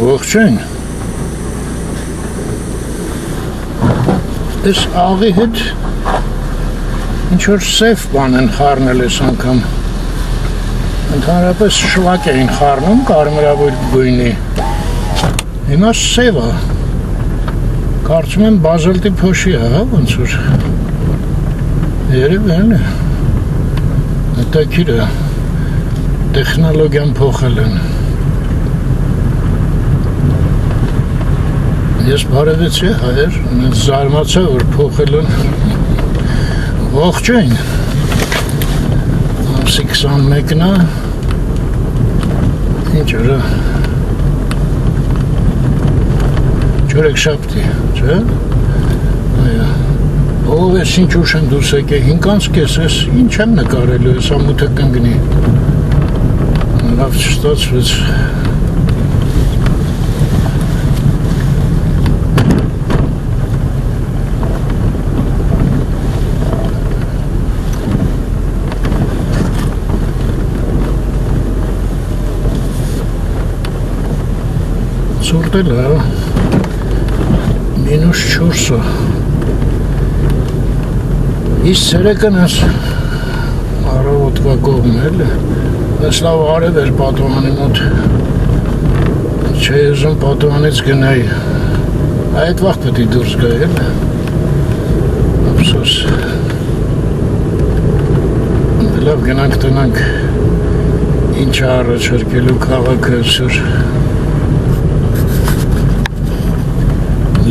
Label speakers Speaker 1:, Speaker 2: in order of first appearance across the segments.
Speaker 1: Ողջույն։ Այս աղի հետ ինչ-որ սև բան են խառնել այս անգամ։ Ընդհանրապես շվակ էին խառնում կարմրավուն գույնի։ Հիմա սև է։ Կարծում եմ բազալտի փոշի է, հա, ոնց որ։ Երևի է։ Հետաքրքիր է։ Տեխնոլոգիան փոխել են։ Ես բարևեցի հայեր, զարմացա, որ փոխել են։ Ողջույն։ Ամսի 21-ն է։ Ինչ օր է։ Չորեքշաբթի, չէ՞։ Այո։ Ով ես ինչ ուշ եմ դուրս եկել, 5-ից կես, ես ինչ եմ նկարելու, ես ամութը կընկնի։ Լավ չստացվեց։ Սուրտել է, -4 Իս սերեկն ես առավոտվա կողմ էլ ես լավ արև էր պատուհանի մոտ չէ ուզում պատուհանից գնայի այդ վաղ պետք է դուրս գայի էլ ափսոս լավ գնանք տնանք ինչ առաջարկելու քաղաքը այսօր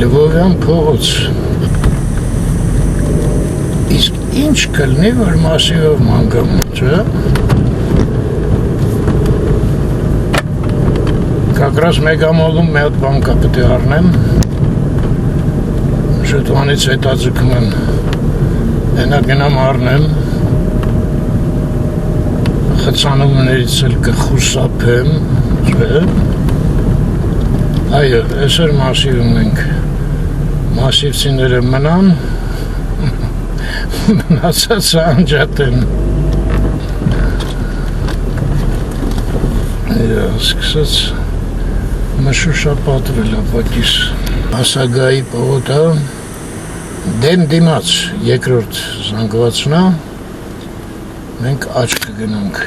Speaker 1: Լվովյան փողոց Իսկ ինչ կլնի, որ մասիվով մանգամ, չէ՞։ Կակրաս մեգամոլում մի հատ բան կա պետք է առնեմ Շուտվանից հետաձգում եմ Հենա գնամ առնեմ Խցանումներից էլ կխուսափեմ, չէ՞։ Այո, այսօր մասիվում ենք Մասիվցիները մնան Մնացածը անջատեն Սկսեց մշուշապատվել ապակիս Ասագայի պողոտա Դեմ դիմաց երկրորդ զանգվածնա Մենք աչ կգնանք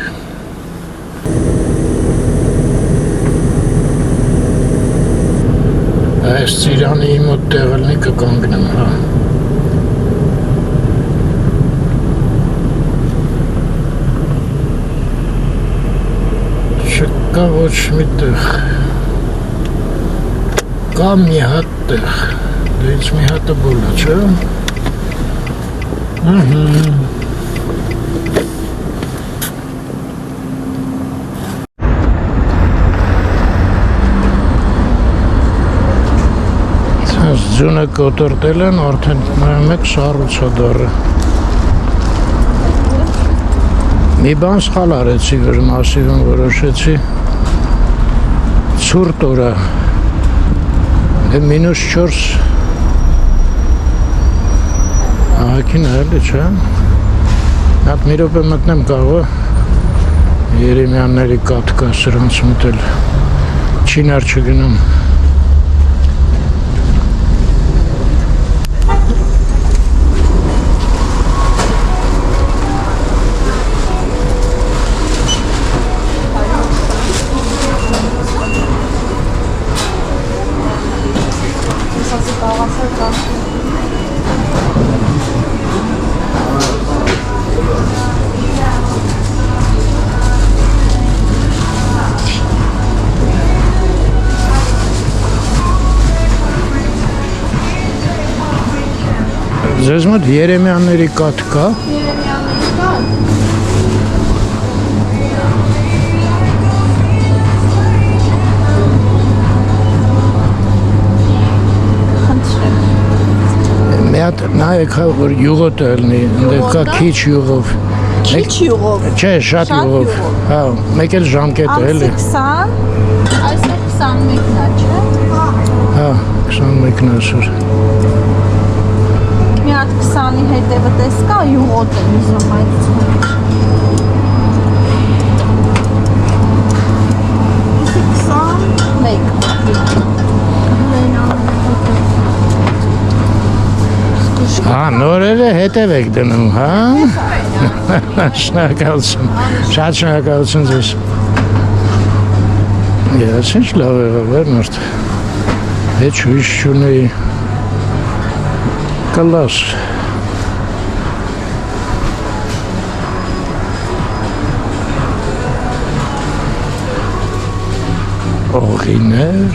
Speaker 1: Այս ծիրանի մոտ տեղելնի կկանգնեմ, հա Չկա ոչ մի տեղ Կա մի հատ տեղ Դից մի հատը բոլա, չէ Ձյունը կոտորտել են, արդեն մեկ շառուցադարը Մի բան սխալ արեցի, որ մասիվում որոշեցի Ցուրտ օրա -4 Ահագին է էլի, չէ Հատ մի րոպե մտնեմ կարող Երեմյանների կատ կա սրանց մտել Չինար չգնամ Ձեզ մոտ Երեմյանների կատ կա?
Speaker 2: Երեմյանների կա?
Speaker 1: Խնդրեմ Մի հատ նայեք, որ յուղոտ ելնի, ընդեղ կա քիչ յուղով
Speaker 2: Քիչ յուղով?
Speaker 1: Չէ, շատ յուղով Հա, մեկ էլ ժամկետ է, էլի
Speaker 2: Ամսի 20, այսօր 21-ն է, չէ?
Speaker 1: Հա, 21-ն է այսօր
Speaker 2: 20-ի հետևը տեսկա յուղոտ է միզում այդ
Speaker 1: նորերը հետև եք դնում, հա? Շնորհակալություն, շատ շնորհակալություն ձեզ։ Ես ինչ լավ եղավ, Բերնարդ։ Հետ հույս չունեի։ Կլաս։ Օղիներ։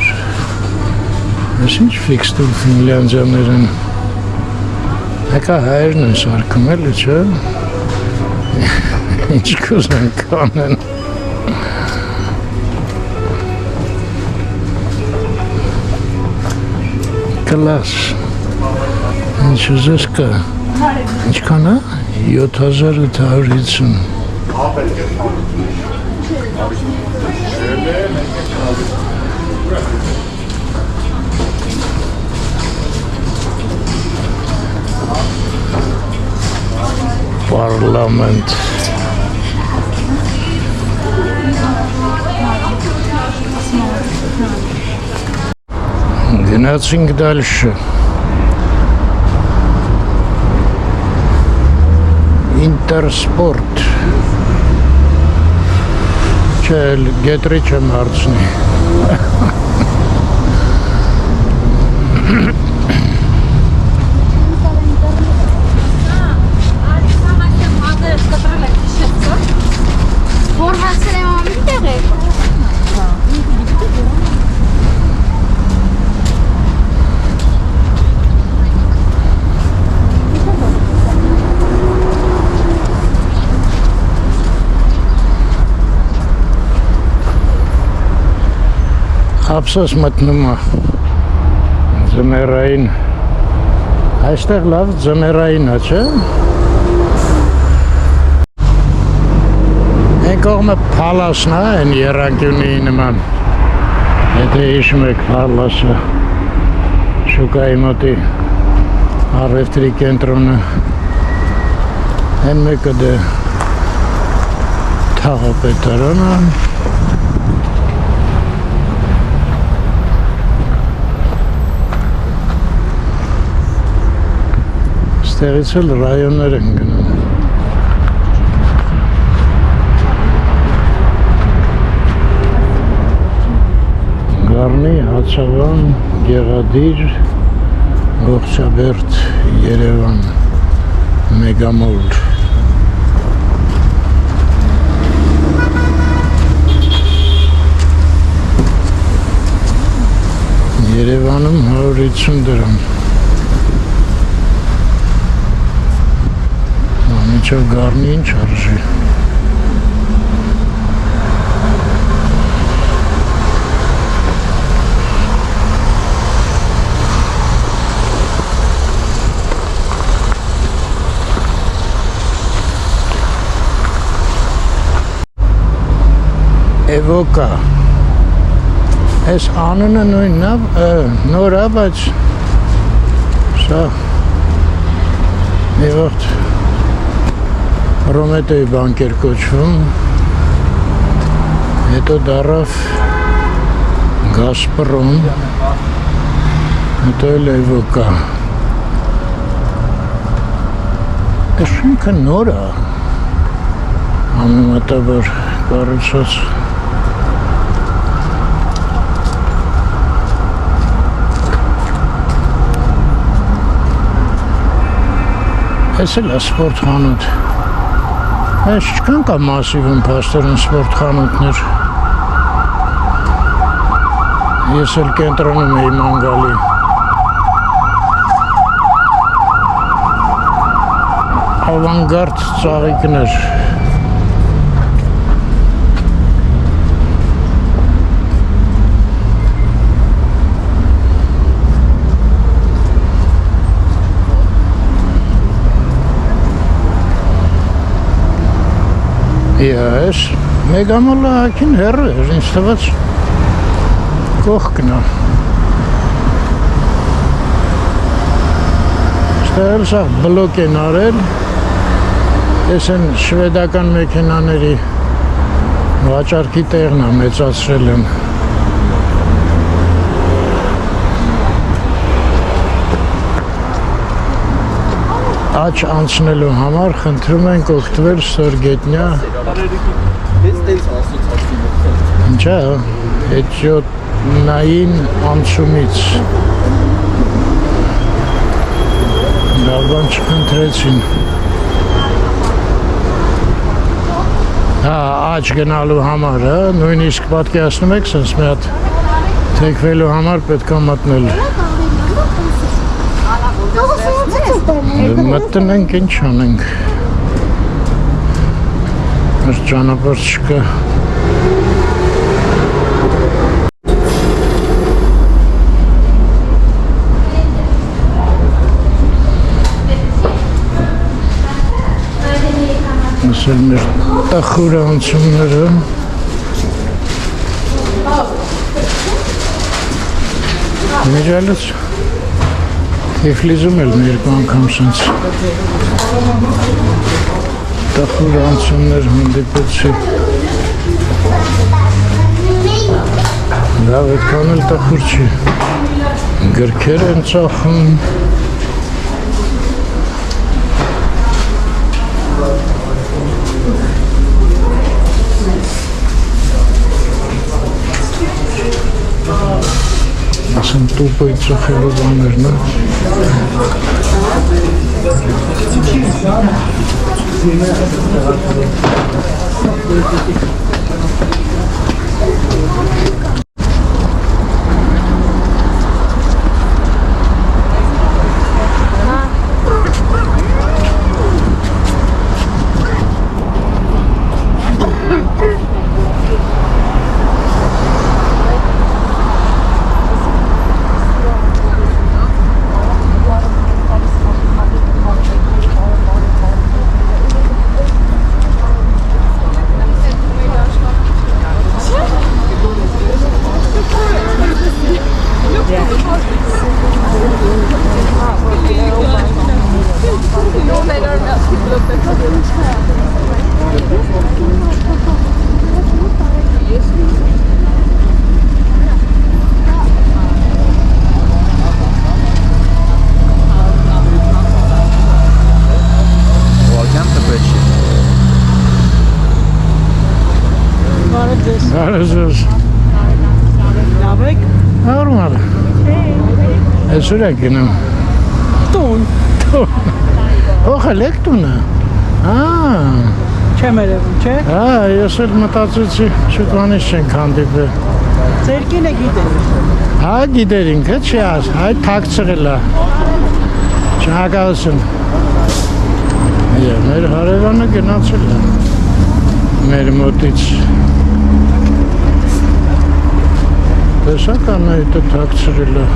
Speaker 1: Ես ինչ ֆիքստուր ֆինլանդիաներ են։ Հեկա հայերն են սարքում էլի, չէ՞։ Ինչ կուզեն կանեն։ Կլաս, ինչ ուզես կա, ինչքան է? 7850 Պարլամենտ Гнацинг дальше. Интерспорт. Чел Гетрича Марцни. Ապսոս մտնում է ձմեռային, այստեղ լավ ձմեռային է, չէ? Այն կողմը Փալասն է, այն եռանկյունի նման, եթե հիշում եք Փալասը, շուկայի մոտի առևտրի կենտրոնը, այն մեկը դե Թաղապետարանը, Ստեղից էլ ռայոններ են գնում։ Գառնի, Հացավան, Գեղադիր, Ողջաբերդ, Երևան, Մեգամոլ։ Երևանում 150 դրամ։ Մինչև գառնի ինչ արժի։ Էվոկա։ Այս անունը նույնն է, նոր է, բայց սա մի վաղտ Ռոմետեի բանկեր կոչվում, հետո դարավ Գասպրոմ, հետո էլ Էվոկա։ Այս շենքը նոր է, համեմատաբար կառուցված։ Այս էլ է սպորտ խանութ։ Այս չկան կա մասիվում պաստերն սպորտ խանութներ։ Ես էլ կենտրոնում էի մանգալի։ Ավանգարդ ծաղիկներ։ Ես Մեգամոլը հակին հեռու էր, ինձ թվաց կողքն է։ Ստեղ էլ սաղ բլոկ են արել, ես են շվեդական մեքենաների վաճառքի տեղն է մեծացրել են։ Աջ անցնելու համար խնդրում ենք օգտվել ստորգետնյա ինչա հետիոտնային անցումից դա բան չխնդրեցին աջ գնալու համար նույնիսկ պատկերացնում եք սենց մի հատ թեքվելու համար պետք է մտնել մտնենք ինչ անենք մեր ճանապարհ չկա ասել մեր տախուր անցումները մեջալուց Եվլիզում էլ երկու անգամ սենց տախուր անցումներ հանդիպեցի լավ այդքան էլ տախուր չի գրքեր են ծախում ասեմ տուպը ծխելու բաներն Բարեզոս
Speaker 3: Լավ եք
Speaker 1: Նորմալ Այսօր եք գնում
Speaker 3: տուն
Speaker 1: Հոխել եք տունը
Speaker 3: չեմ երևում, չէ։
Speaker 1: Ես էլ մտածեցի շուտվանից չենք հանդիպել
Speaker 3: Ձեր կինը գիտեր
Speaker 1: գիտեր ինքը չի աս հայ թաքցրել է Շնորհակալություն Մեր հարևանը գնացել է մեր մոտից Տեսակ անայտը թաքցրել է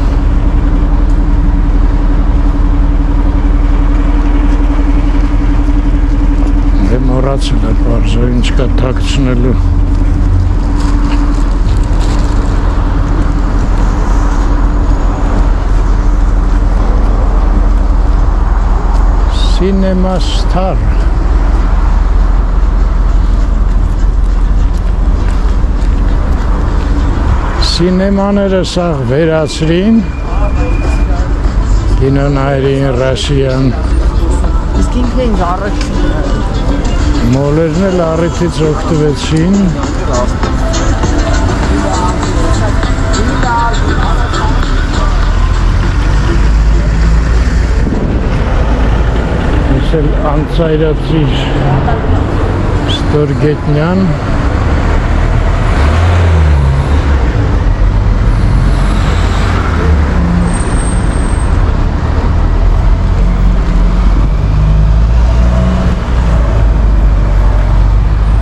Speaker 1: մոռացել է պարզը ինչ կա թաքցնելու Cinema Star Սինեմաները սաղ վերացրին կինոնայրին Ռասիան
Speaker 3: Իսկ ինքը ինձ առաջ
Speaker 1: Մոլերն էլ առիթից օգտվեցին Ես էլ անցայրացիր Ստորգետնյան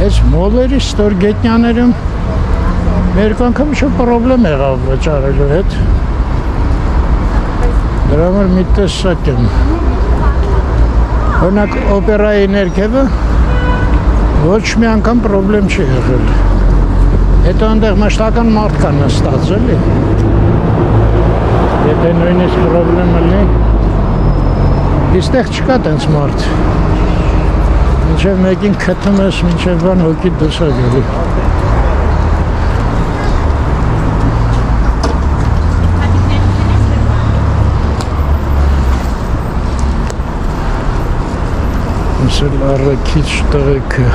Speaker 1: Այս մոլերի ստորգետնյաներում մեր անգամ շո պրոբլեմ եղավ վճարելու հետ Դրա համար մի տեսակ եմ Օրինակ օպերայի ներքևը ոչ մի անգամ պրոբլեմ չի եղել Հետո այնտեղ մշտական մարդ կա նստած էլի Եթե նույնիսկ պրոբլեմը լինի Իստեղ չկա տենց մարդ Մինչև մեկին քթում ես, մինչև բան հոգի դուրս է գալի Այսել առաքիչ տղեկը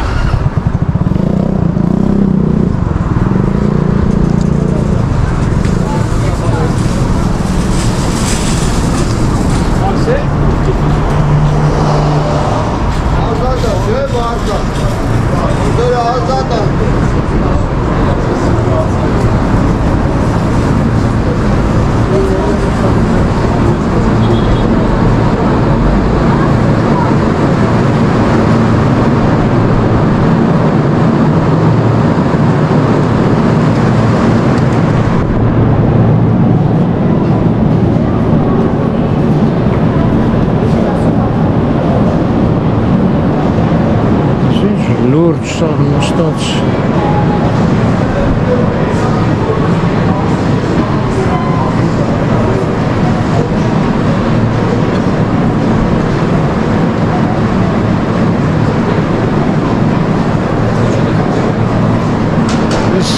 Speaker 1: լուրջ սաղ նստած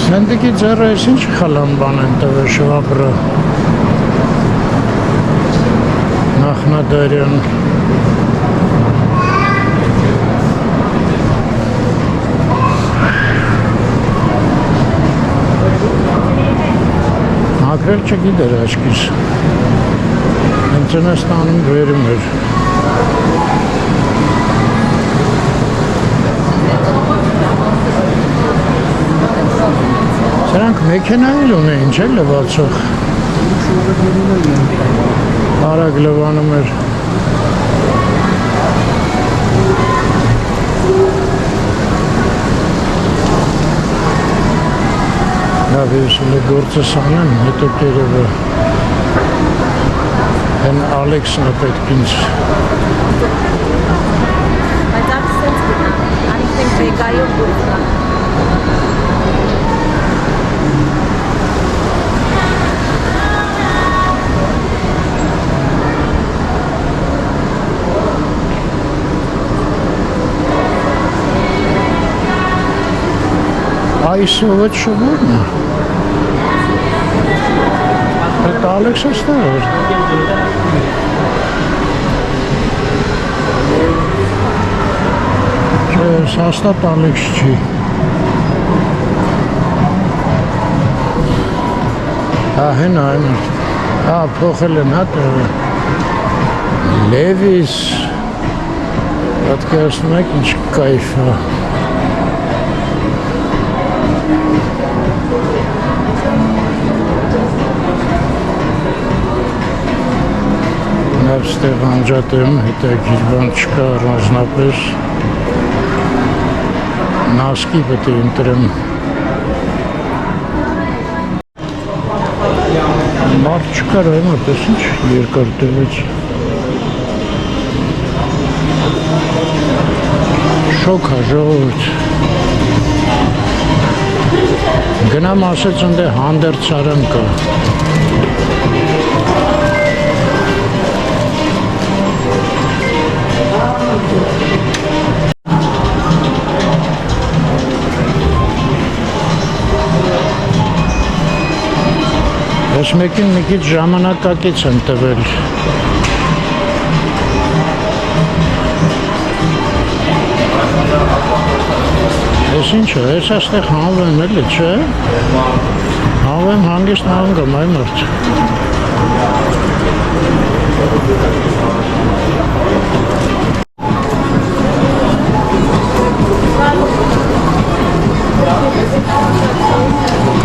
Speaker 1: Հնդիկի ձեռը ես ինչ խալան բան են տվել շվաբրը Նախնադարյան Ակրել չգիտեր աչքիս Հենց ընես տանում վերում էր Սրանք մեքենայել ունեին չէ լվացող Արագ լվանում էր Լավ ես ուլի գործս անեմ, հետո կերևը Հեն Ալեքսն է պետք ինձ
Speaker 2: Բայց ակսենց գնա, անիքնենք վեգայով գուլկա
Speaker 1: Այսով այդ շվուրն է Այդ Ալեքսը ստար Չէ, հաստատ Ալեքս չի Հեն այն փոխել են հա տեղը Լևիս Պատկերացնում եք ինչ կայֆ է Նաև ստեղ անջատեմ, հետաքրքիր բան չկա առանձնապես Նասկի պետք է ընտրեմ Մարդ չկար այն ատես ինչ երկար տևեց Շոք է ժողովուրդ Գնամ ասեց ընդ է հանդերձարան կա Ես մեկին մի քիչ ժամանակակից եմ տվել Ես ինչ է, ես այստեղ հանվեմ էլի, չէ Հանվեմ հանգիստ հանգամ, այ մարդ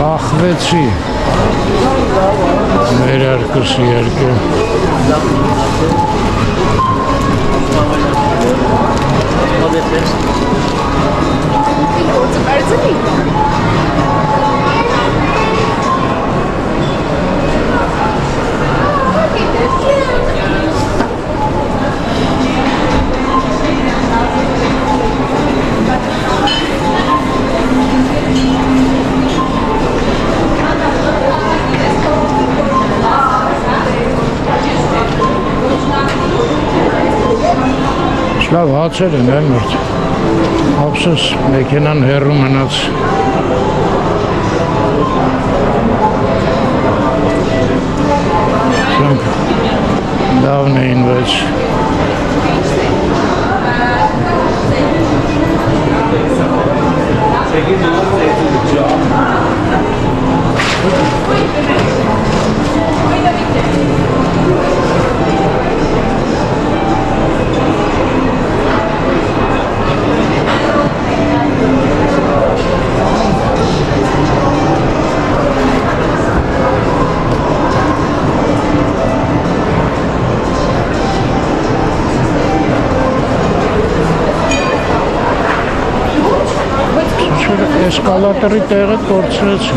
Speaker 1: Կախվեցի Մեր արկս երկը Լավ հացեր են այլ մորդ Ապսոս մեքենան հեռու մնաց Սրանք լավն էին, բայց էսկալատորի տեղը կորցրեցի։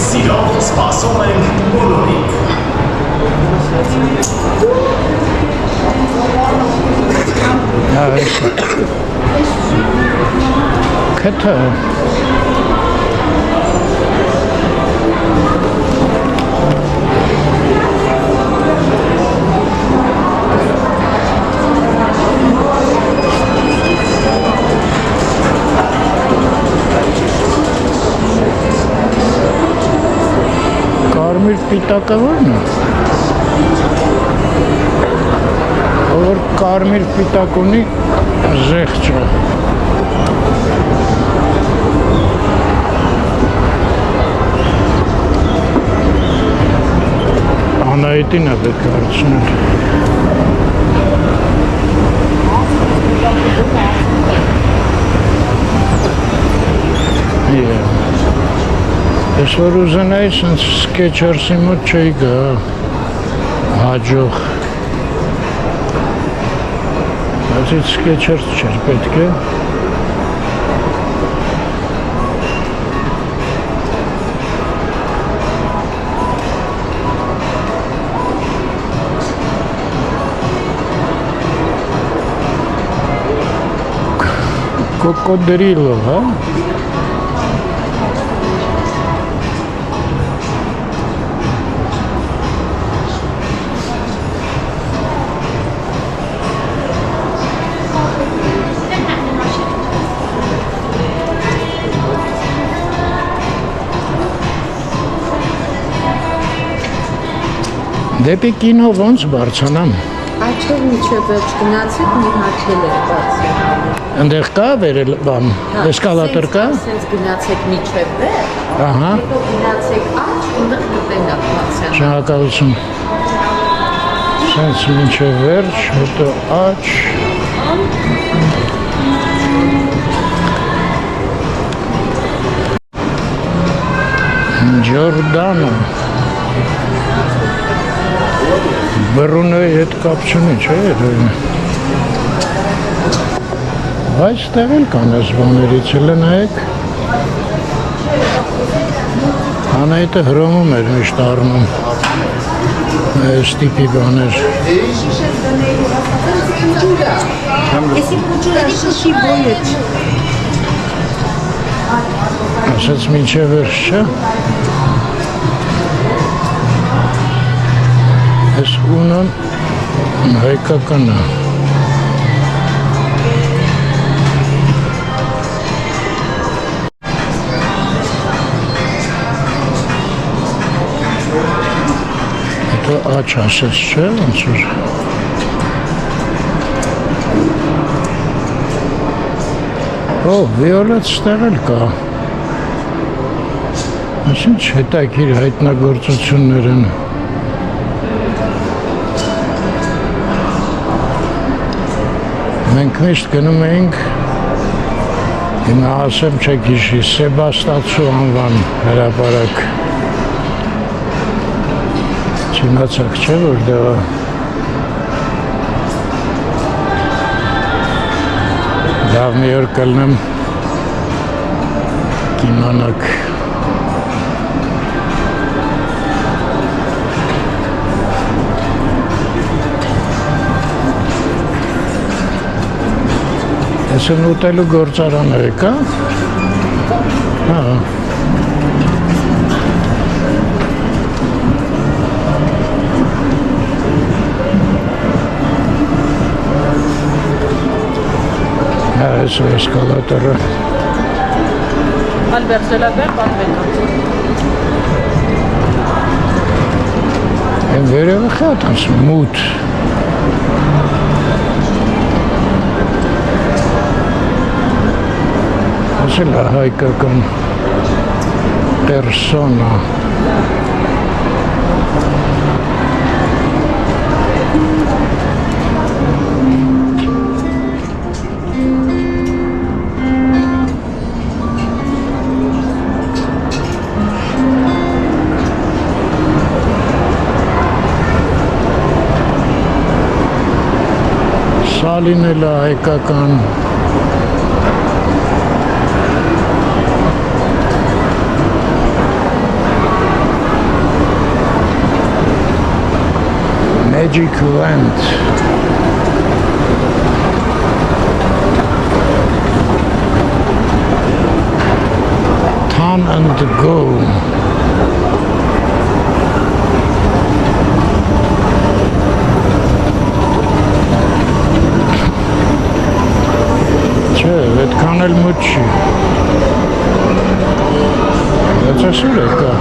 Speaker 4: Սիրով սպասում ենք բոլորիդ։
Speaker 1: Այս քթը կարմիր պիտակը ո՞րն է։ Որ կարմիր պիտակ ունի զեղչը։ Անահիտին է պետք է հարցնել։ Ես որ ուզենայի սենց Skechers-ի մոտ չէի գա հաջող։ Բայց Skechers չէր պետք է։ Կոկոդրիլո, հա։ Դեպի կինո ոնց բարձանամ։
Speaker 5: Աչքով միջև վերջ գնացեք մի հաչել է բացի։
Speaker 1: Այնտեղ կա վերել բան, էսկալատոր կա։
Speaker 5: Սենց գնացեք միջև վերջ,
Speaker 1: Ահա,
Speaker 5: հետո գնացեք աչ, ունդեղ կտենակ բացյան։
Speaker 1: շնորհակալություն։ Սենց մինչև վերջ, հետո աչ։ Ջորդանո։ Բրունոյի հետ կապ չունի, չէ՞։ Բայց տեղ էլ կան այս բաներից, էլ նայեք։ Անահիտը հրոմում էր միշտ առնում այս տիպի բաներ։
Speaker 5: Եսի պուջուրա շշի բոյեչ։
Speaker 1: Ասաց մինչև վերջ չէ։ Այս ունան հայկական է։ Հետո աչ ասեց չէ, ոնց որ։ Օ, վիոլետ ստեղ էլ կա։ Ինչ հետաքրքիր հայտնագործություններ են։ Մենք միշտ գնում էինք, հիմա ասեմ չեք հիշի, Սեբաստացու անվան հրապարակ։ Չիմացակ չէ, որտեղ է։ Լավ մի օր կլնեմ կիմանաք։ Ես են ուտելու գործարան է կա։ Հա։ Հա, ես է էսկալատորը։
Speaker 5: Ալբերտ Սելաբեր պատվենա։
Speaker 1: Են վերևը խատանց մութ։ Ասել է հայկական պերսոնա։ Ստալին էլ է հայկական։ Magic Land. Turn and go. Չէ, այդքան էլ մոտ չի։ Դա սուր է կա։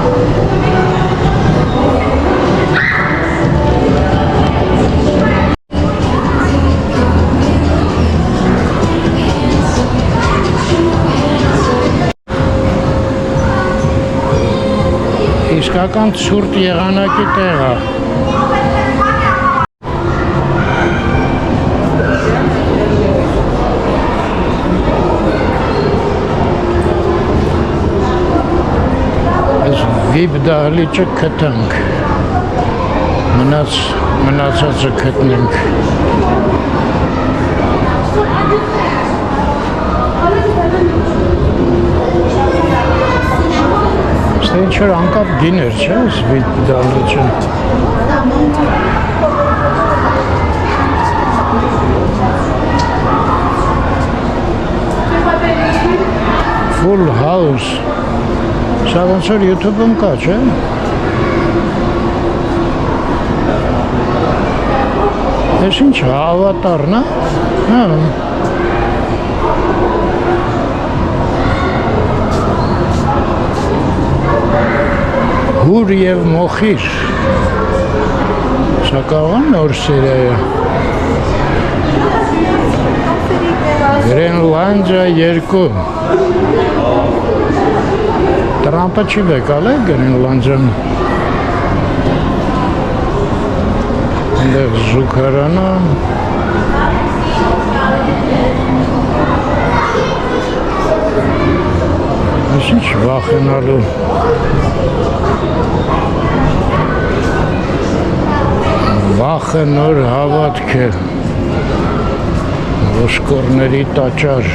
Speaker 1: Իսկական ցուրտ եղանակի տեղ է։ Այս վիպ դահլիճը քթանք։ Մնացածը քտնենք։ Ինչ-որ անկապ գիներ չէ, այս վիպ դահլիճը։ Full house։ Սա ոնց որ YouTube-ում կա, չէ։ Այս ինչ է, ավատարն է։ Հա։ Հուր և մոխիր։ Սա կարող է նոր սերիա։ Գրենլանդիա 2։ Տրամպը չի բեկալ է Գրենլանդիան։ Այնտեղ զուգարանը։ Այս ինչ վախենալու։ Վախը նոր հավատք է, ոսկորների տաճար։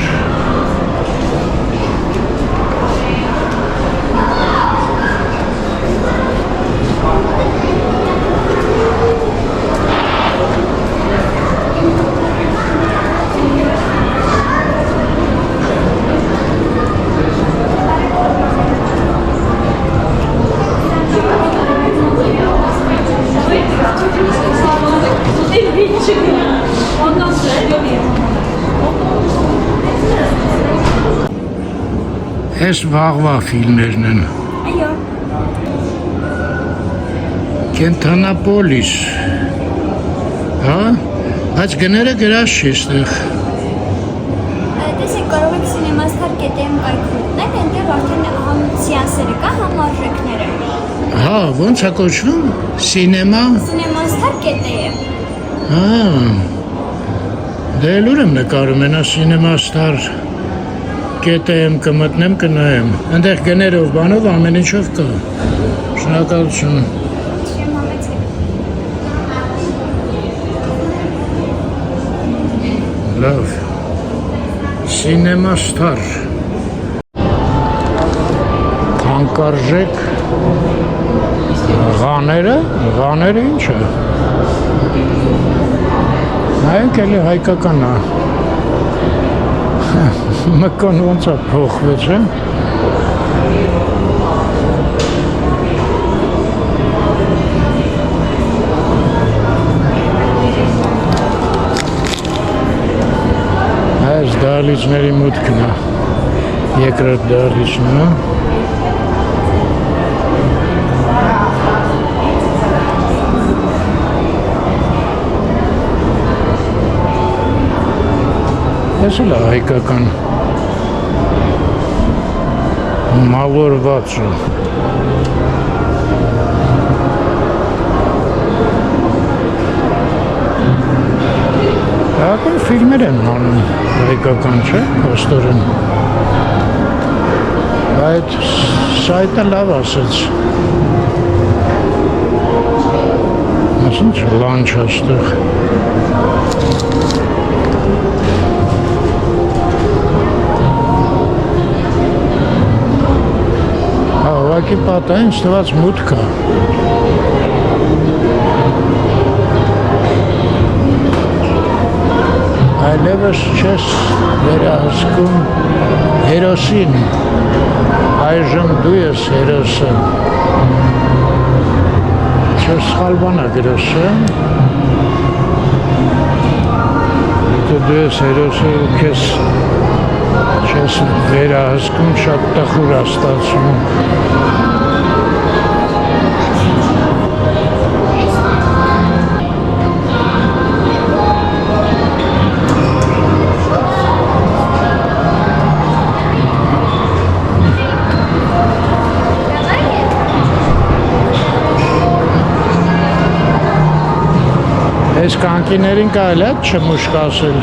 Speaker 1: Այս վաղվա ֆիլմերն են։
Speaker 2: Այո։
Speaker 1: Կենթանապոլիս։ Հա? Բայց գները գրած չի ստեղ։
Speaker 2: Տեսեք, կարող եք սինեմաստար կետեմ կայքուտնել, այնտեղ արդեն համ սիանսերը կա, համ արժեքները։
Speaker 1: Հա, ոնց է կոչվում։ Սինեմա։
Speaker 2: Սինեմաստար կետեմ։
Speaker 1: Հա։ Դե լուր եմ նկարում, ենա սինեմաստար կետը եմ կմտնեմ կնայեմ։ Այնտեղ գներով բանով ամեն ինչով կա։ Շնորհակալություն։ Լավ։ Սինեմաստար։ Թանկարժեք Ղաները ինչ է։ Նայեք էլի հայկական է։ Մկան ոնց է փոխվեց, է։ Այս դահլիճների մուտքն է, երկրորդ դահլիճն է։ Այս էլ է հայկական մալորվածը։ Հայկական ֆիլմեր են անում, հայկական չէ, փոստորեն։ Այդ սայտը լավ ասեց։ Ասենց լանչ աստեղ։ Ուղղակի պատային ստված մուտք է։ Այլևս չես վերահսկում հերոսին, այժմ դու ես հերոսը։ Չես սխալ բան է գրես, դու ես հերոսը ու քեզ չես վերահսկում, շատ տխուր է ստացվում։ Այս կանկիներին կարելի է չմուշկ ասել։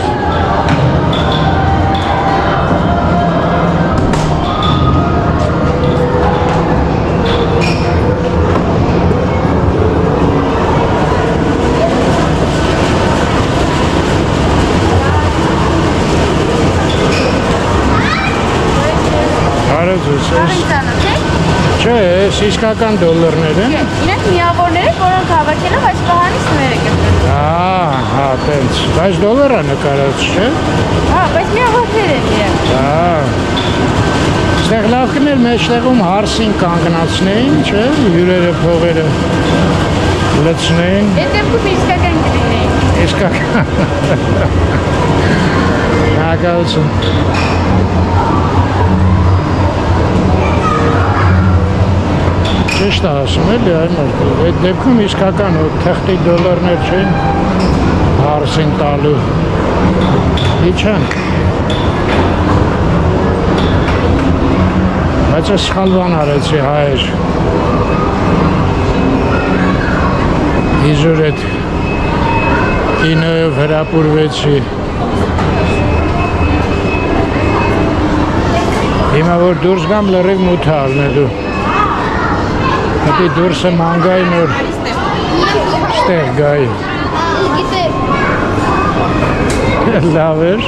Speaker 1: Չէ, այս իսկական դոլարներ են։
Speaker 5: Իրենք միավորներ են, որոնք հավաքելով այս պահանից նվեր է գտնում։
Speaker 1: Հա, տենց, բայց դոլար է նկարած, չէ։
Speaker 5: Հա, բայց միավորներ են իրենք։
Speaker 1: Ստեղ լավ կներ մեջտեղում հարսին կանգնացնեին, չէ, հյուրերը փողերը լցնեին։
Speaker 5: Այդ դեպքում իսկական կլինեին։
Speaker 1: Իսկական։ Հակալություն։ Ճիշտ ասում էլի այ մարդը, այդ դեպքում իսկական թղթի դոլարներ չեն հարսին տալու, իչանք, բայց ես սխալ բան արեցի հայեր, իզուր էդ կինոյով հրապուրվեցի, հիմա որ դուրս գամ լրիվ մութ առնելու, Հետի դուրս եմ անգայի նոր ստեղ գայի։ Լավ էր։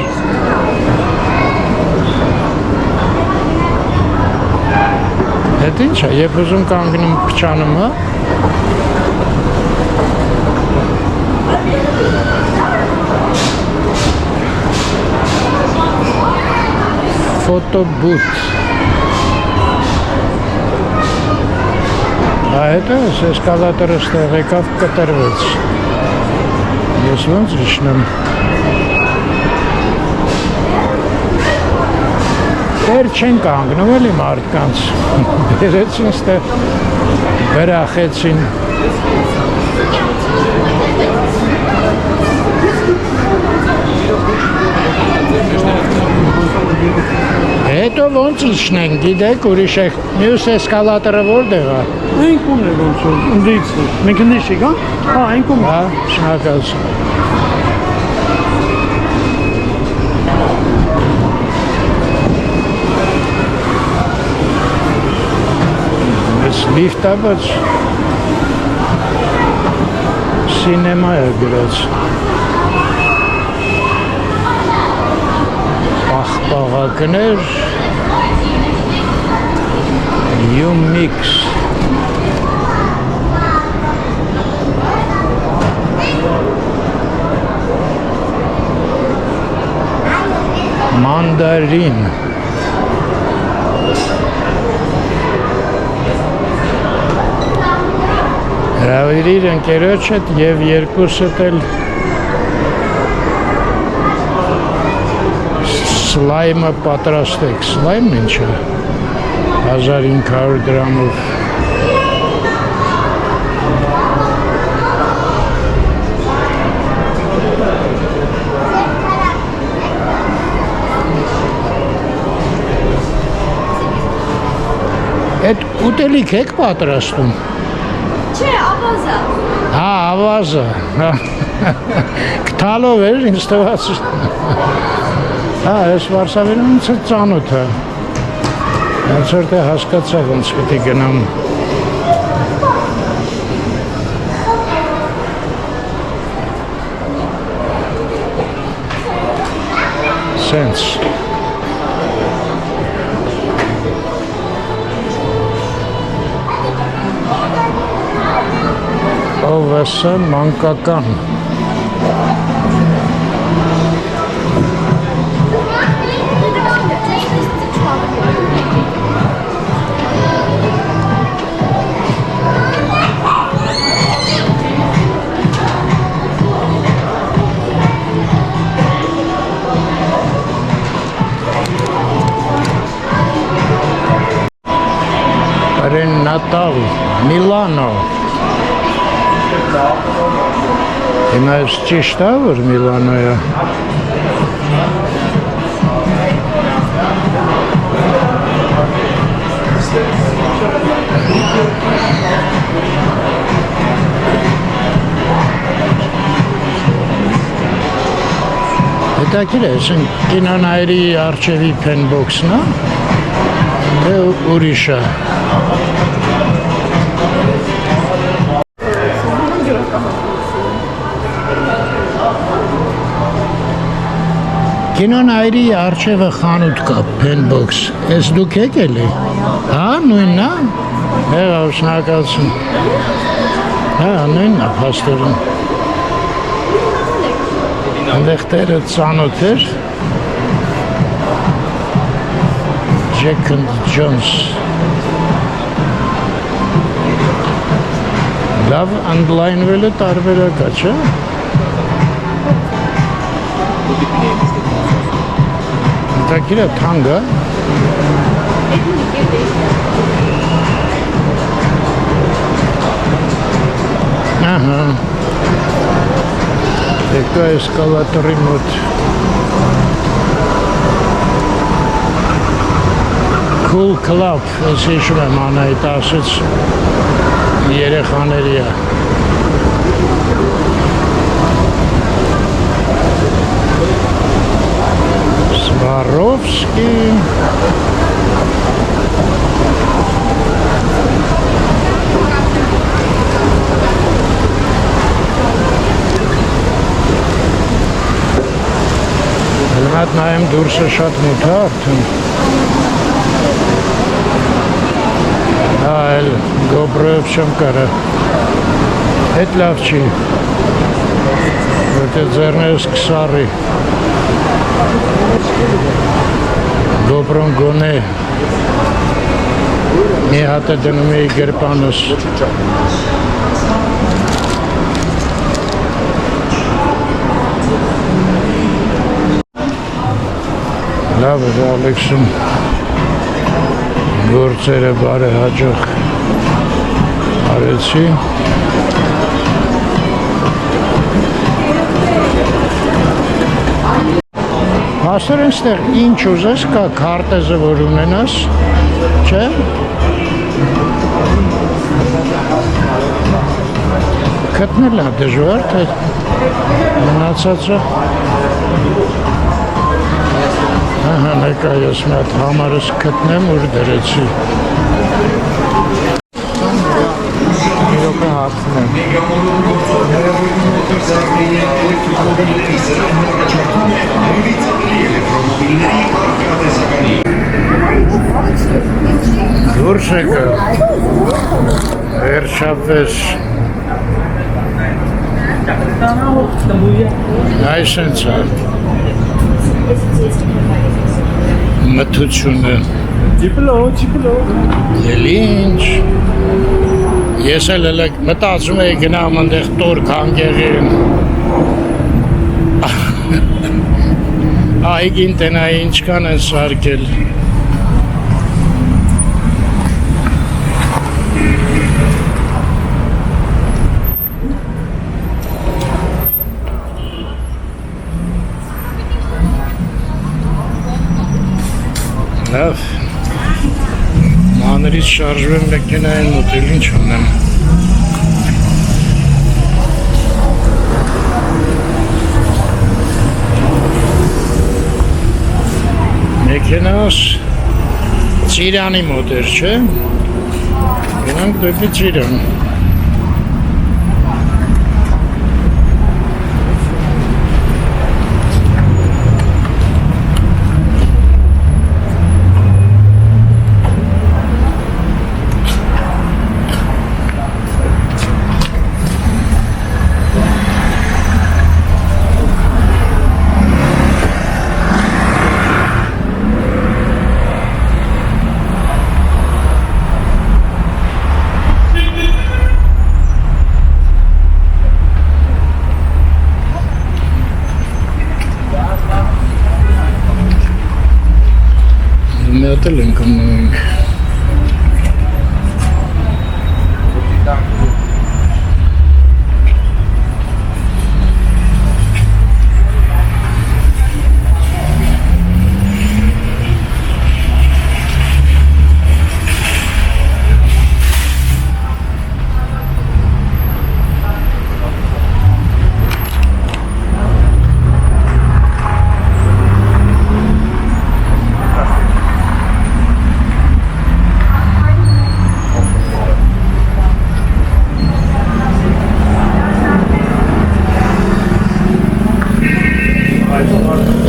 Speaker 1: Հետ ինչ է, երբ ուզում կանգնում փչանում է։ Ֆոտոբութ։ Հետո էսկալատորը ստեղ եկավ կտրվեց, ես ոնց իջնեմ, դեր չեն կանգնում էլի մարդկանց, բերեցին ստեղ, բրախեցին, հետո ոնց իջնենք, գիտեք, ուրիշ է, մյուս էսկալատորը որտեղ է։
Speaker 3: Այն կողմն է ոնց որ, ընդից է։ Մենք ընդից չենք, հա, այն կողմն է։
Speaker 1: Հա, շնորհակալություն։ Այս լիֆտը բայց սինեմա է գրած։ Պաղպաղակներ Յումիքս Մանդարին հրավիրիր ընկերոջդ և երկուսդ էլ սլայմը պատրաստեք, սլայմն ինչ է, 1500 դրամով, այդ ուտելիք եք պատրաստում,
Speaker 2: Չէ, ավազա,
Speaker 1: հա, ավազը, կթալով էր, ինձ տված, հա, ես Վարշավերում ինձ ծանոթ է, հենց որ թե հասկացա ոնց պիտի գնամ, Սենց ով է սա մանկական Natal, Milano. Հիմա ես ճիշտ է, որ Միլանո է։ Հետաքրքիր է, ասեն կինոնայրի արջևի փենբոքսն է, թե ուրիշ է։ Կինոնայրի արջևը խանութ կա, փենբոքս, ես դուք եկել է, հա, նույնն է, հեղավ շնակացում, հա, նույնն է, պաստորին, ընդեղ տերը ծանոթ էր, Jack and Jones, լավ ընդլայնվել է տարբերակա, չէ? Takira tanga. Aha. Եկա էսկալատորի մոտ։ Cool Club, ես հիշում եմ Անահիտ ասեց երեխաների է։ Swarovski. Հլմատ նայեմ դուրսը շատ մութ է արդեն։ Հա, էլ գոբրոյով չեմ կարա։ Հետ լավ չի։ Որտե ձերներս կսարի։ Գոբրոն գոնե մի հատը դնում էի գրպանոս լավ է Ալեքսում գործերը բարեհաջող արեցի Ասոր ինստեղ ինչ ուզես կա քարտեզը որ ունենաս, չէ? Գտնել է դժվար, թե մնացածը Ահա նեկա ես մի հատ համարս գտնեմ, ուր դրեցի Իրոք է հարցնեմ Դուրս եկա, վերջապես այսենց է մթությունը Էլ ինչ Ես էլ մտածում էի գնամ ընդեղ տոր կանգեղին Այգին տնայի ինչքան են սարկել Լավ Մանրից շարժվեմ մեքենային մոտել ինչ ունեմ Մեքենաս Ծիրանի մոտ էր, չէ? Գնանք դեպի Ծիրան Այդ էլ ենք անում։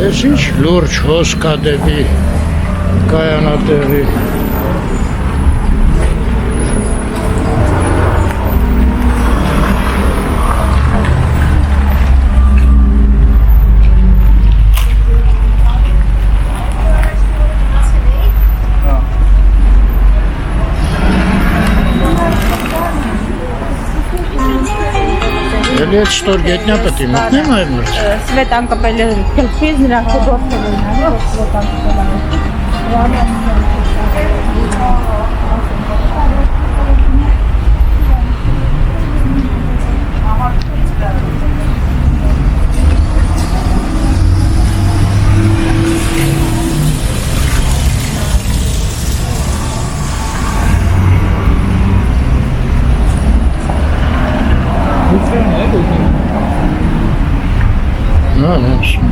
Speaker 1: Ես ինչ լուրջ հոսք ա դեպի կայանատեղի։ Էլի այդ ստորգետնյա պտի մտնեմ այր մրտ։
Speaker 5: Սվետան կպել է գլխից, նրա խոդորդ է լինալի, որ սվետան կպել է։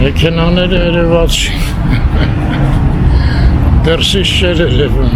Speaker 1: Մեքենաները երևաց դրսից չէր երևում։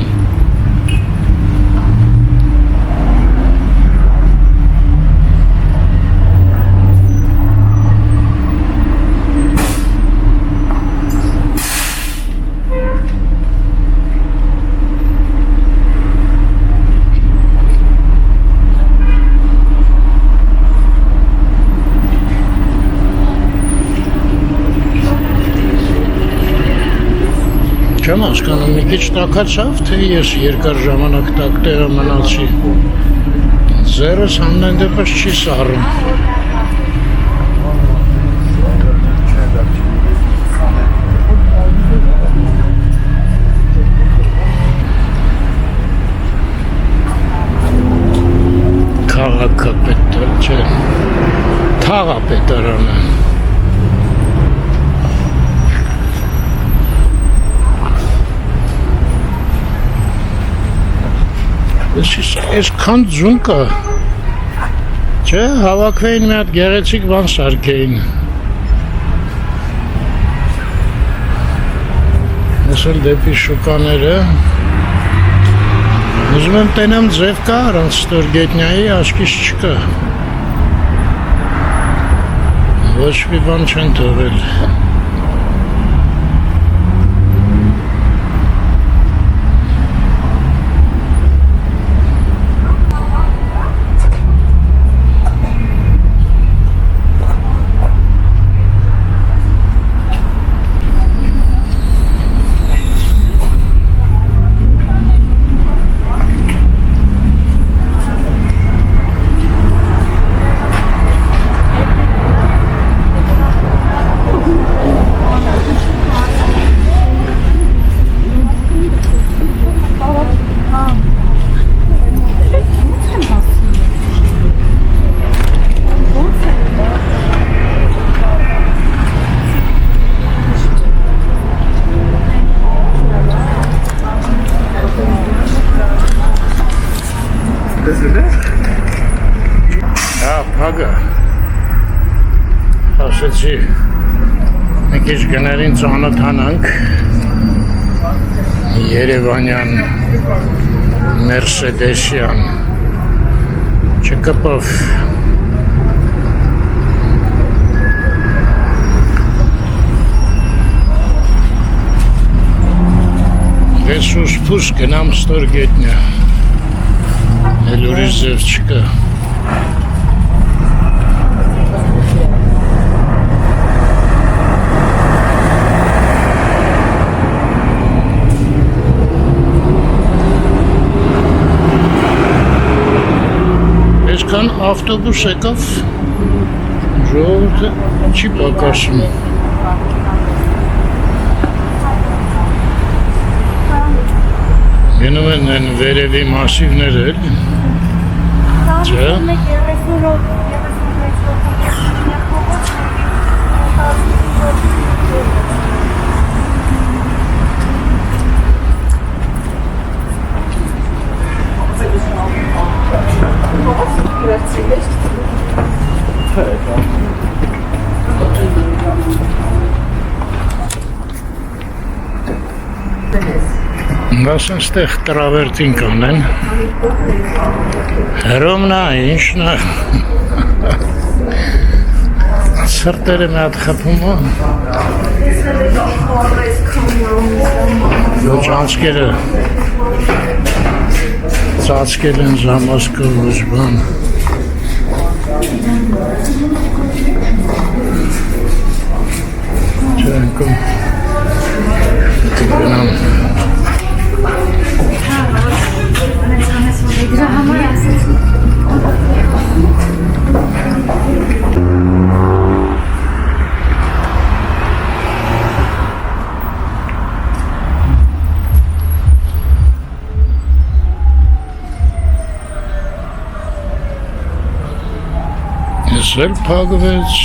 Speaker 1: Չեմ հասկանում, մի քիչ տաքացավ, թե ես երկար ժամանակ տակ տեղը մնացի։ Ձերս ամեն դեպս չի սառում։ Քաղաքապետար, չէ, թաղապետարանը։ Այսքան ձուն կա, չէ, հավաքվեին մի հատ գեղեցիկ բան սարքեին։ Ես էլ դեպի շուկաները, ուզում եմ տենամ ձև կա, առանց ստորգետնյայի աչքիս չկա։ Ոչ մի բան չեն թողել։ Փագը ասեցի մի քիչ գներին ծանոթանանք երևանյան մերսեդեսյան չկպով ես ուս գնամ ստորգետնյա էլ ուրիշ ձև չկա Այսքան ավտոբուս եկավ, ժողովուրդը չի պակասում։ Գնում են վերևի մասիվները էլի։ Չէ։ Ասեն ստեղ տրավերտին կանեն։ Հրոմնա, ինչնա։ Սրտերը մի հատ խփում է։ Ոչ անցկերը ծածկել են ժամասկով ոչ բան։ Չենքում կգնամ։
Speaker 2: Դրա համար ասեցի։
Speaker 1: Ես էլ փակվեց։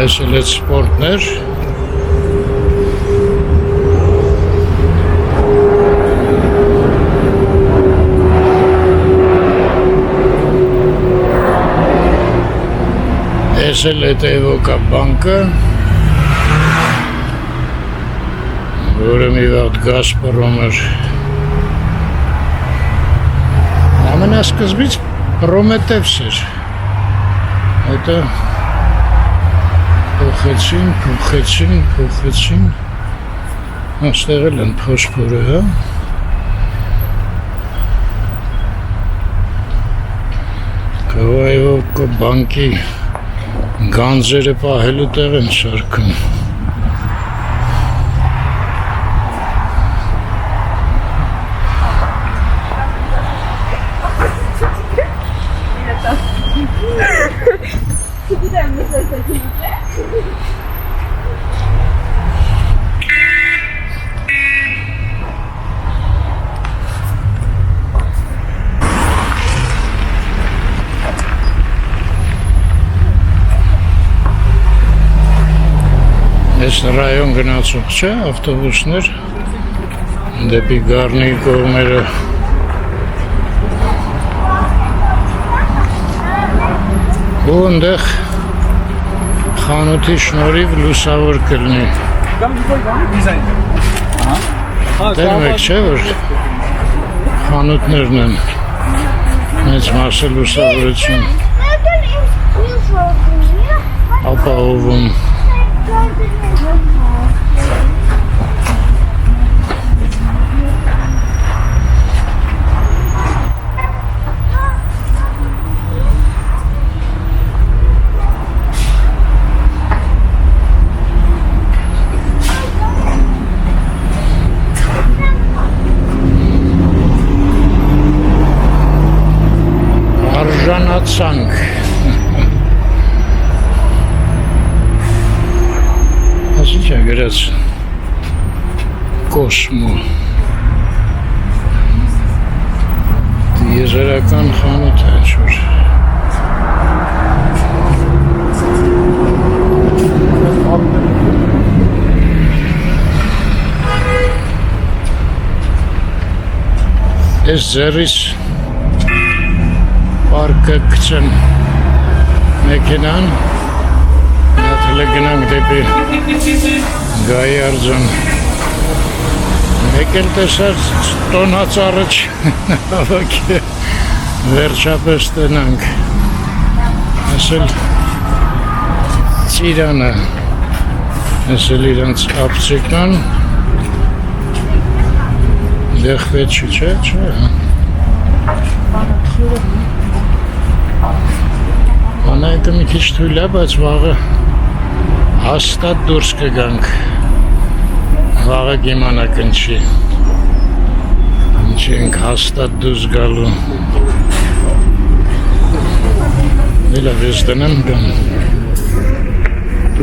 Speaker 1: Այս էլ այդ սպորտներ Այս էլ այդ էվոկա բանկը որը մի վաղ Գազպրոմ էր ամենասկզբից Պրոմետևս էր հետո փոխեցին աստեղ էլ են փոսփորը հա կավայով բանկի գանձերը պահելու տեղ են շարքում Այս ռայոն գնացող չէ, ավտոբուսներ դեպի Գառնի կողմերը ու ընդեղ խանութի շնորհիվ լուսավոր կլինի դերում եք չէ, որ խանութներն են մեծ մասը լուսավորություն ապահովում Արժանացանք Ասիչ է գրած Կոսմո Եզերական խանութ է ինչ-որ Ես ձեռիս պարկը կցեմ մեքենան Նաթել է գնանք դեպի Գայի արձան Մեկ էլ տեսած տոնածառը չհավաք է վերջապես տնանք Ասել ծիրանը Ես էլ իրանց ապցիկն լեղվեց չէ։ Անայտը մի քիչ թույլ է, բայց վաղը հաստատ դուրս կգանք։ Վաղը կիմանա կնչի։ Ինչի ենք հաստատ դուրս գալու։ Լավ ես դնեմ գամ։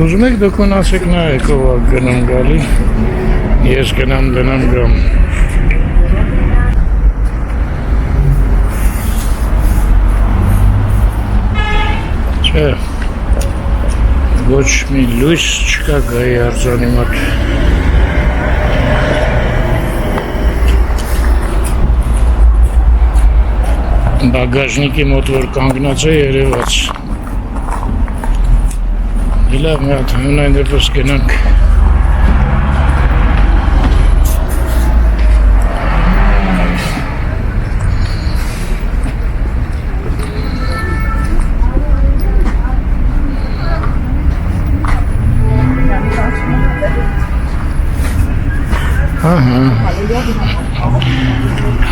Speaker 1: Ուզում եք դուք ունասեք նայեք ով է գնում գալի։ Ես գնամ դնեմ գամ։ Չէ, ոչ մի լույս չկա գայի արձանի մոտ։ Բագաժնիկի մոտ որ կանգնած է երևաց։ Լավ մի հատ հունայն դեպս գնանք։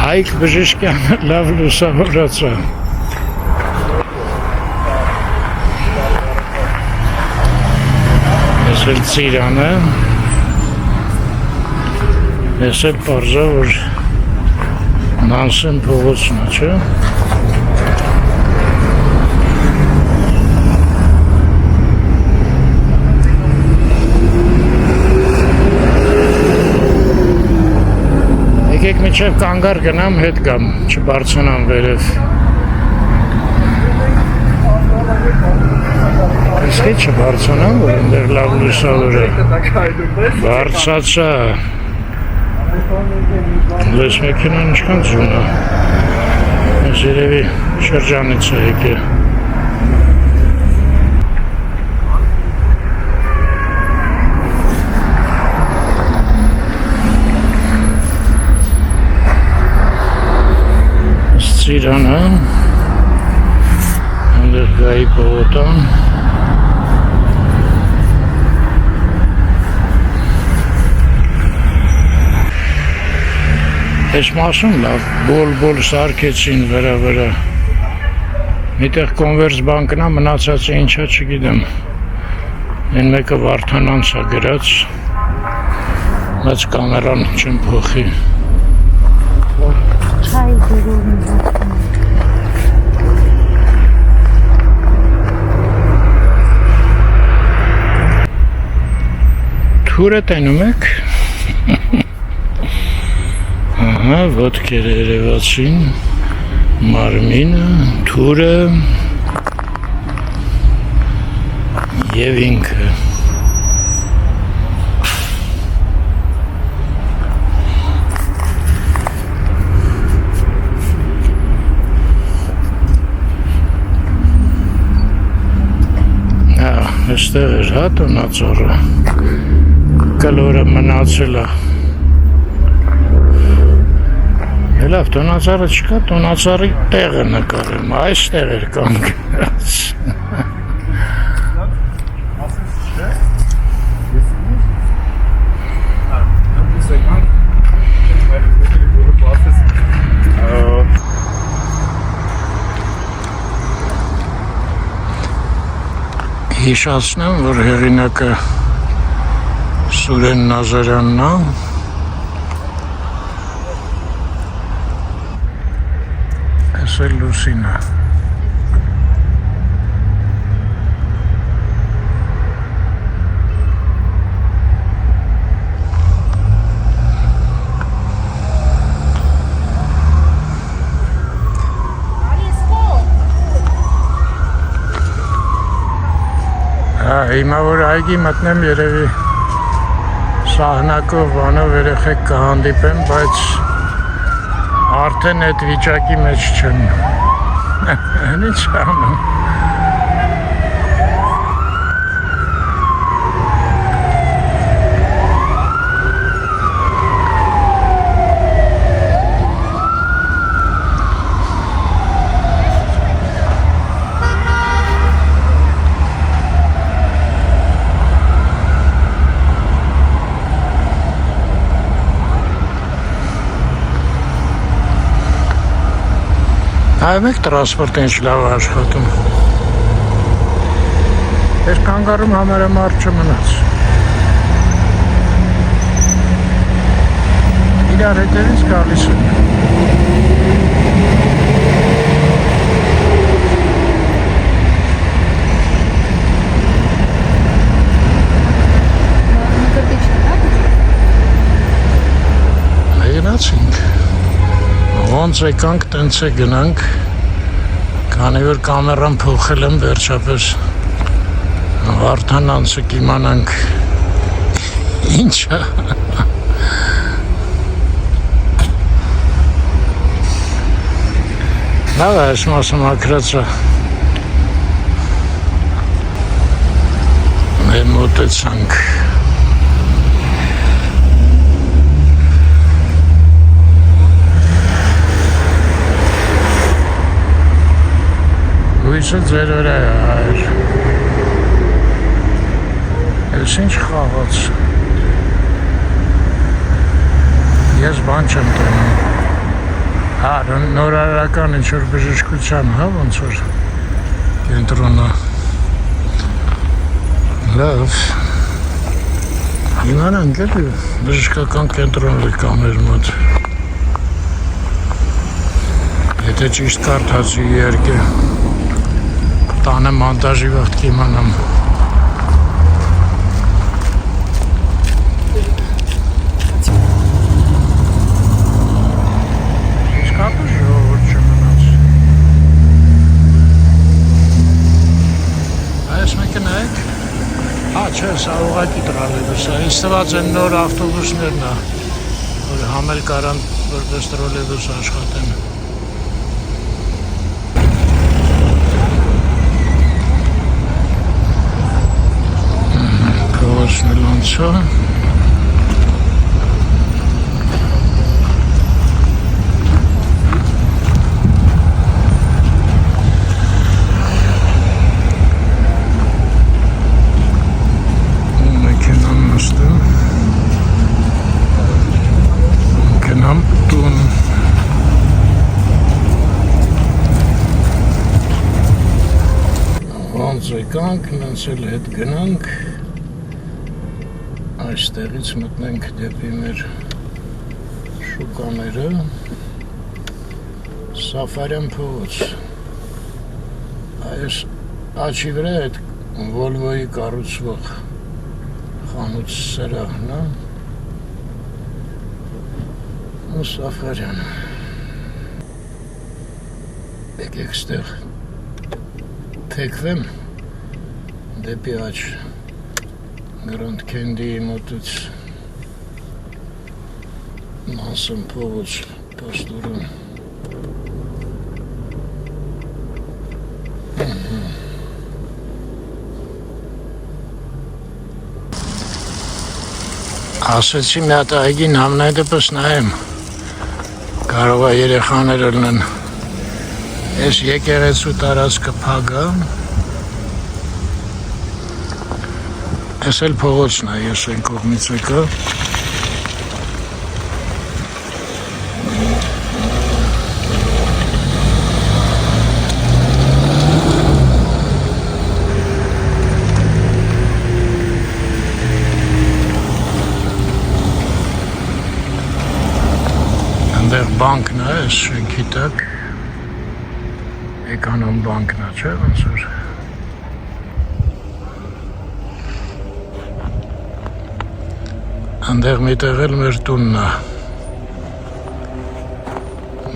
Speaker 1: Հայք բժիշկյանը լավ լուսավորացա։ Ես էլ ծիրանը, ես էլ պարզա, որ նանսեն փողոցն է, չէ։ Եկեք միջև կանգար գնամ, հետ գամ, չբարձունամ վերև։ Իսկի չբարձունամ, որ ընդեր լավ լուսավոր է։ Բարձացա։ Լես մեքենան ինչքան ձուն է։ Ես երևի շրջանից է եկել։ Ծիրանը, ընդեր գայի պողոտան, ես մասում լավ, բոլ սարկեցին վրա, միտեղ կոնվերս բանկնա մնացած է ինչա չգիտեմ, են մեկը վարդանանց է գրած, բայց կամերան չեմ փոխի։
Speaker 5: Çay durumunda.
Speaker 1: Թուրը տենում եք։ Ահա, ոտքերը երևացին, մարմինը, թուրը և ինքը։ Այստեղ էր հա տոնածառը, կլորը մնացել է։ Լավ, տոնածառը չկա, տոնածառի տեղը նկարեմ, այստեղ էր կանգնած։ Հիշացնեմ, որ հեղինակը Սուրեն Նազարյանն է, ես էլ Լուսինը։ Հիմա որ այգի մտնեմ երևի սահնակով բանով երեխեք կհանդիպեմ, բայց արդեն այդ վիճակի մեջ չեն։ Ինչ անեմ։ Այ մեկ տրանսպորտը ինչ լավ է աշխատում։ Ես կանգառում համարը մարդ չմնաց։ Իրար հետևից գալիս են։ Գնացինք, ոնց եկանք, տենց է գնանք, քանի որ կամերան փոխել եմ վերջապես Վարդան անցը կիմանանք ինչա լավ է, այս մասը մաքրած է մեր մոտեցանք Հույսը ձեր վրա է հայր Ես ինչ խաղաց Ես բան չեմ տենում նորարարական ինչ-որ բժշկության ոնց որ կենտրոնը լավ իմանանք էլի բժշկական կենտրոնը կա մեր մոտ Եթե ճիշտ կարդացի իհարկե տանը մոնտաժի վաղտ կիմանամ Իսկապես ժողովուրդ չմնաց Այս մեկը նայեք չէ, սա ուղղակի տրոլեյբուս է ինձ թվաց են նոր ավտոբուսներն է որ համել կարան որպես տրոլեյբուս աշխատեն Լոնցո Մեքենան նստում Մեքենան տուն Ոնց եկանք, նենց էլ հետ գնանք Այստեղից մտնենք դեպի մեր շուկաները Սաֆարյան փողոց Այս աչի վրա այդ Վոլվոյի կառուցվող խանութ սրահն է ու Սաֆարյան Եկեք ստեղ թեքվեմ դեպի աչ Grand Candy-ի մոտից Նանսեն փողոց պաստորեն Ասեցի մի հատ այգին համնայդեպս նայեմ կարող է երեխաները լինեն Ես եկեղեցու տարածքը փագա Ես էլ փողոցն է, ես են կողմից եկա Այնտեղ բանկն է, այս շենքի տակ Էկանոմ բանկն է, չէ՞ ոնց որ Այնտեղ միտեղ էլ մեր տունն է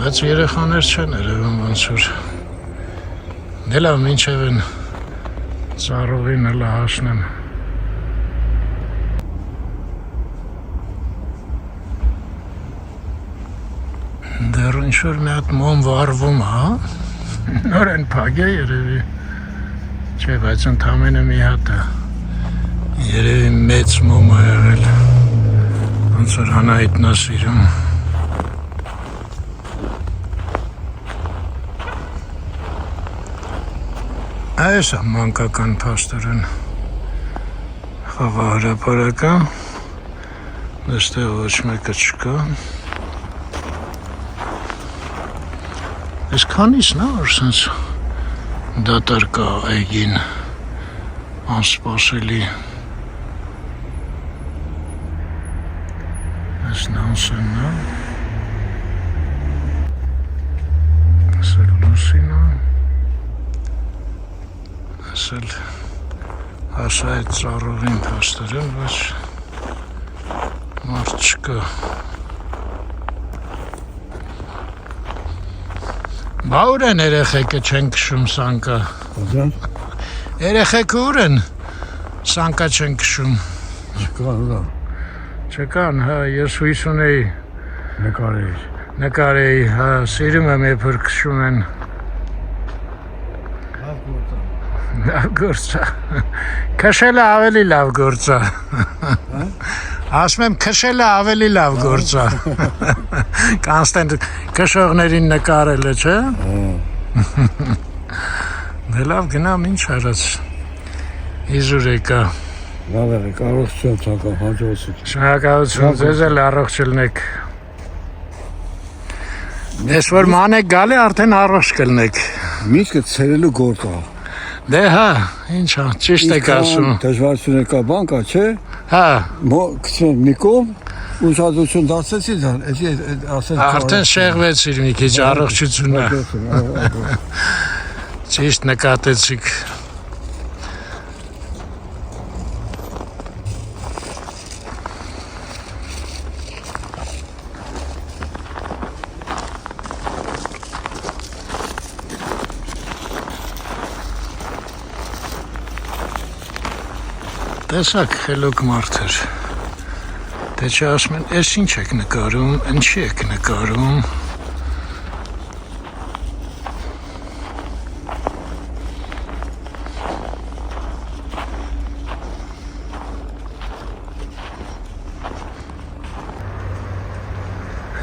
Speaker 1: Մեծ երեխաներ չեն երևում ոնց որ Դե լավ մինչև են ծառուղին հլա հասնեմ Դեռ ինչ-որ մի հատ մոմ վարվում հա Նոր են փագե երևի Չէ, բայց ընդամենը մի հատ է Երևի մեծ մոմ է եղել Ոնց որ Հանայիթն է սիրում Այս է մանկական փաստորեն խաղահրապարակը Այստեղ ոչ մեկը չկա Այս քանիսն է, որ սենց դատար կա այգին անսպասելի։ Այս նանսենն է։ Այս էլ լուսին է։ Այս էլ հասա այդ ծառողին փաստերել, բայց մարդ չկա։ Բա ուր են երեխեքը չեն քշում սանկա։ Երեխեքը ուր են սանկա չեն քշում։ Չկան, հա, ես հույս ունեի նկարեի, հա, սիրում եմ երբ քշում են։ Լավ գործ է։ Քշելը ավելի լավ գործ է։ Ասում եմ քշելը ավելի լավ գործ է։ Կանստեն քշողներին նկարելը, չէ՞։ Դե լավ գնամ ինչ արած։ Իզուր եկա։
Speaker 3: Լավ եղեք, առողջություն ցանկամ, հաջողություն։
Speaker 1: Շնորհակալություն, ձեզ էլ առողջ ելնեք։ Ես որ մանեք գալի արդեն առողջ կլնեք։
Speaker 3: Միտքը ցերելու գործ է։
Speaker 1: Դե հա, ինչ է, ճիշտ եք ասում։
Speaker 3: Դժվարություն կա, բան կա, չէ։
Speaker 1: Հա,
Speaker 3: Գցեն մի կողմ, ուշադրություն դարձեցի դան, ասես
Speaker 1: արդեն շեղվեցիր մի քիչ առողջությունը։ Ճիշտ նկատեցիք։ Տեսակ խելոք մարդեր, թե չէ ասում են, ես ինչ եք նկարում, ինչի եք նկարում։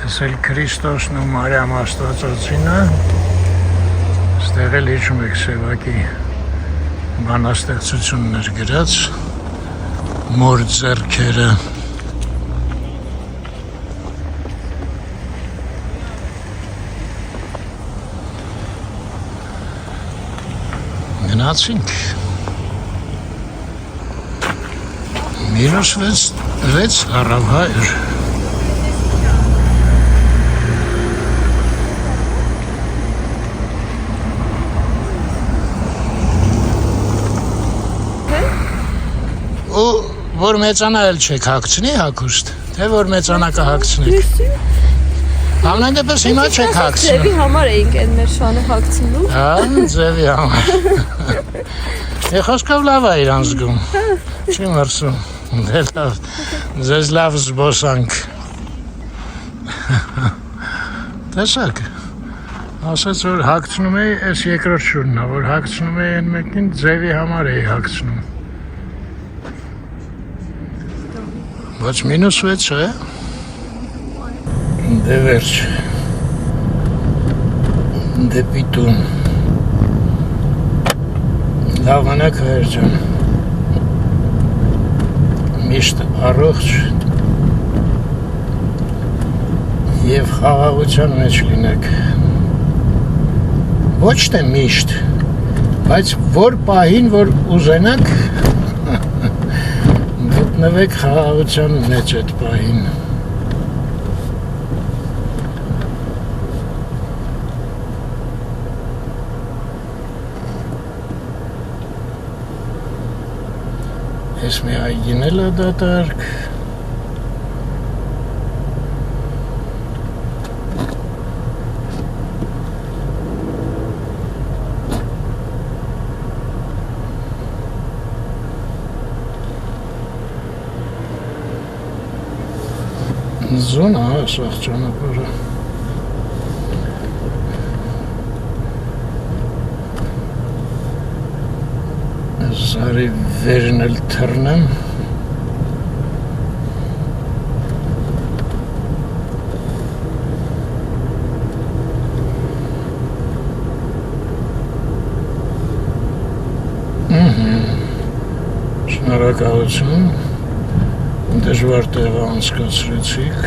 Speaker 1: Ես էլ Քրիստոսն ու Մարիամ Աստվածածինը, ստեղ էլ իջում եք Սևակի բանաստեղծություններ գրած, մոր ձեռքերը։ Գնացինք։ Մինուս 6 առավհայր։ Որ մեծանա էլ չեք հագցնի հագուստ, թե որ մեծանա կհագցնեք։ Համենայն դեպս հիմա չեք հագցնում։
Speaker 5: Ձևի համար էինք այն մեր շանը հագցնում։
Speaker 1: Հա, ձևի համար։ Է խոսքով լավ է իրան զգում։ Չի մրսում։ Դե լավ, ձեզ լավ զբոսանք։ Տեսակ, ասաց որ հագցնում էի, այս երկրորդ շուրն է, որ հագցնում էի այն մեկին ձևի համար էի հագցնում։ Բայց մինուս 6 է։ Դե վերջ։ Դեպի տուն։ Լավ անեք հայր ջան։ Միշտ առողջ և խաղաղության մեջ լինեք։ Ոչ թե միշտ, բայց որ պահին, որ ուզենաք, գտնվեք խաղաղության մեջ այդ պահին։ Ես մի այգին էլ է դատարկ։ Զոնա ասախ ճանապարհը։ Զարի վերն էլ թռնեմ։ Շնորհակալություն։ Դժվար տեղը անցկացրեցիք։